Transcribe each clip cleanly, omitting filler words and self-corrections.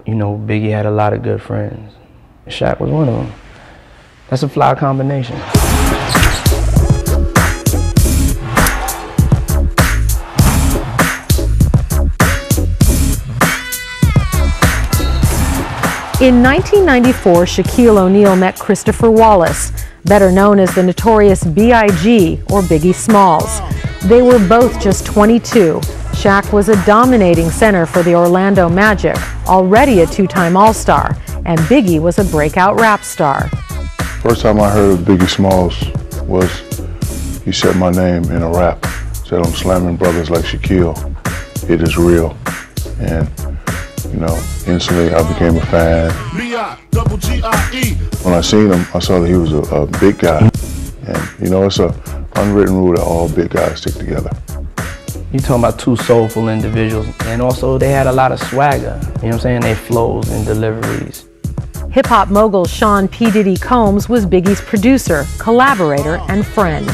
You know, Biggie had a lot of good friends. Shaq was one of them. That's a fly combination. In 1994, Shaquille O'Neal met Christopher Wallace, better known as the Notorious B.I.G. or Biggie Smalls. They were both just 22. Shaq was a dominating center for the Orlando Magic, already a two-time All-Star, and Biggie was a breakout rap star. First time I heard of Biggie Smalls was he said my name in a rap. Said I'm slamming brothers like Shaquille. It is real. And you know, instantly I became a fan. When I seen him, I saw that he was a big guy. And you know, it's an unwritten rule that all big guys stick together. You're talking about two soulful individuals, and also they had a lot of swagger. You know what I'm saying? Their flows and deliveries. Hip-hop mogul Sean P. Diddy Combs was Biggie's producer, collaborator, and friend.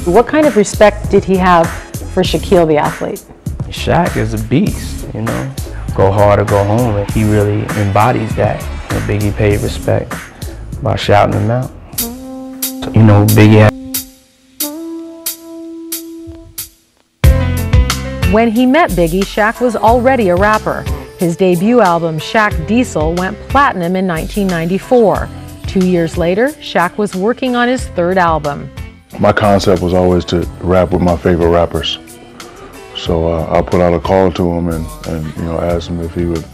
What kind of respect did he have for Shaquille the athlete? Shaq is a beast, you know? Go hard or go home, and he really embodies that. You know, Biggie paid respect by shouting him out. So, you know, Biggie had... When he met Biggie, Shaq was already a rapper. His debut album, Shaq Diesel, went platinum in 1994. 2 years later, Shaq was working on his third album. My concept was always to rap with my favorite rappers. So I put out a call to him and you know, asked him if he would,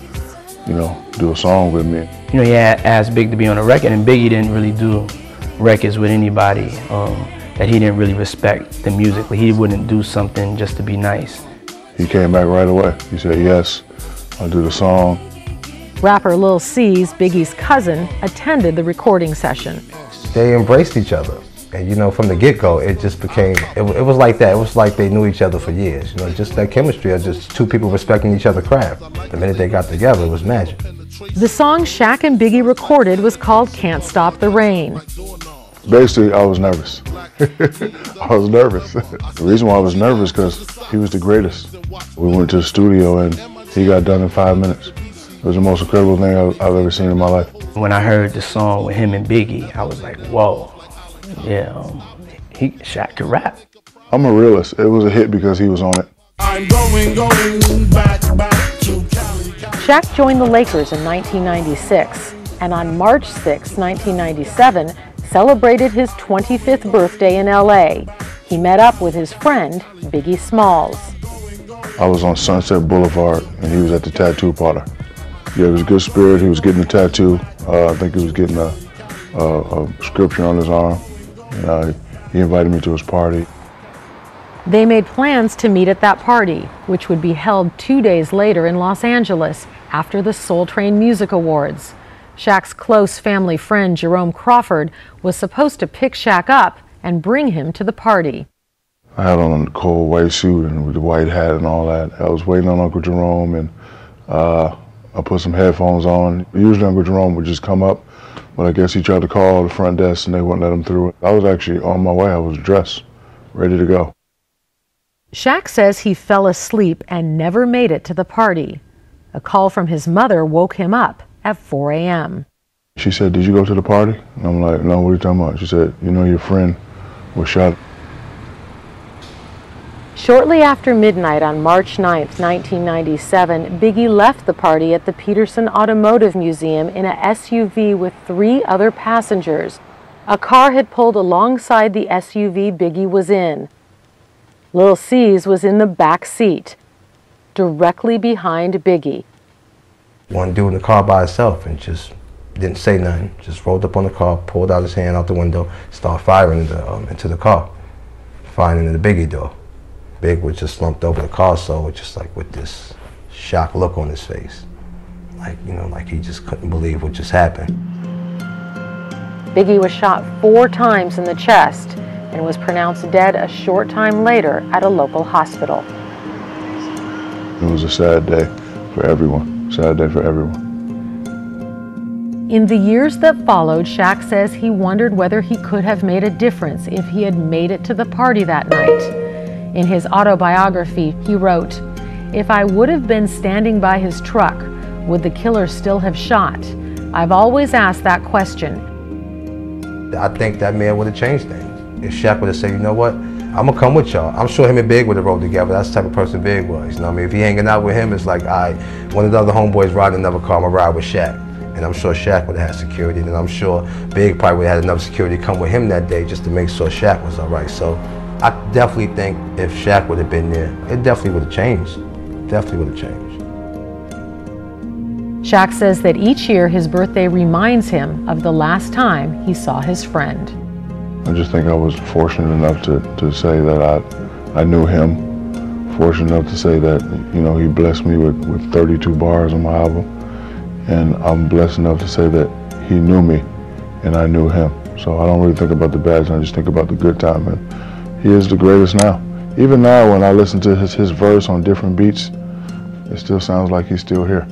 you know, do a song with me. You know, he had asked Big to be on a record, and Biggie didn't really do records with anybody that he didn't really respect them musically. He wouldn't do something just to be nice. He came back right away. He said, yes, I'll do the song. Rapper Lil C's, Biggie's cousin, attended the recording session. They embraced each other. And you know, from the get-go, it just became, it was like that. It was like they knew each other for years. You know, just that chemistry of just two people respecting each other's craft. The minute they got together, it was magic. The song Shaq and Biggie recorded was called Can't Stop the Rain. Basically, I was nervous. I was nervous. The reason why I was nervous because he was the greatest. We went to the studio and he got done in 5 minutes. It was the most incredible thing I've ever seen in my life. When I heard the song with him and Biggie, I was like, whoa. Yeah, Shaq could rap. I'm a realist. It was a hit because he was on it. I'm going back to Cali. Shaq joined the Lakers in 1996, and on March 6, 1997, celebrated his 25th birthday in LA. He met up with his friend, Biggie Smalls. I was on Sunset Boulevard, and he was at the tattoo parlor. Yeah, it was a good spirit. He was getting a tattoo. I think he was getting a scripture on his arm. And he invited me to his party. They made plans to meet at that party, which would be held 2 days later in Los Angeles after the Soul Train Music Awards. Shaq's close family friend Jerome Crawford was supposed to pick Shaq up and bring him to the party. I had on a cold white suit and with the white hat and all that. I was waiting on Uncle Jerome, and I put some headphones on. Usually Uncle Jerome would just come up, but I guess he tried to call the front desk and they wouldn't let him through. I was actually on my way. I was dressed, ready to go. Shaq says he fell asleep and never made it to the party. A call from his mother woke him up at 4 a.m. She said, "Did you go to the party?" And I'm like, "No, what are you talking about?" She said, "You know your friend was shot." Shortly after midnight on March 9, 1997, Biggie left the party at the Peterson Automotive Museum in a SUV with 3 other passengers. A car had pulled alongside the SUV Biggie was in. Lil C's was in the back seat, directly behind Biggie. One dude in the car by himself and just didn't say nothing. Just rolled up on the car, pulled out his hand out the window, started firing into the car, firing into the Biggie door. Big was just slumped over the car, so just like with this shocked look on his face. Like, you know, like he just couldn't believe what just happened. Biggie was shot 4 times in the chest and was pronounced dead a short time later at a local hospital. It was a sad day for everyone. Sad day for everyone. In the years that followed, Shaq says he wondered whether he could have made a difference if he had made it to the party that night. In his autobiography, he wrote, "If I would have been standing by his truck, Would the killer still have shot? I've always asked that question. I think that man would have changed things. If Shaq would have said, you know what, I'm gonna come with y'all. I'm sure him and Big would have rolled together. That's the type of person Big was. You know what I mean? If he hanging out with him, it's like, one of the other homeboys riding another car, I'm gonna ride with Shaq. And I'm sure Shaq would have had security, and I'm sure Big probably would have had enough security come with him that day just to make sure Shaq was all right. So I definitely think if Shaq would have been there, it definitely would have changed. Definitely would have changed. Shaq says that each year his birthday reminds him of the last time he saw his friend. I just think I was fortunate enough to say that I knew him. Fortunate enough to say that, you know, he blessed me with 32 bars on my album. And I'm blessed enough to say that he knew me and I knew him. So I don't really think about the bad, I just think about the good time. And he is the greatest now. Even now when I listen to his verse on different beats, it still sounds like he's still here.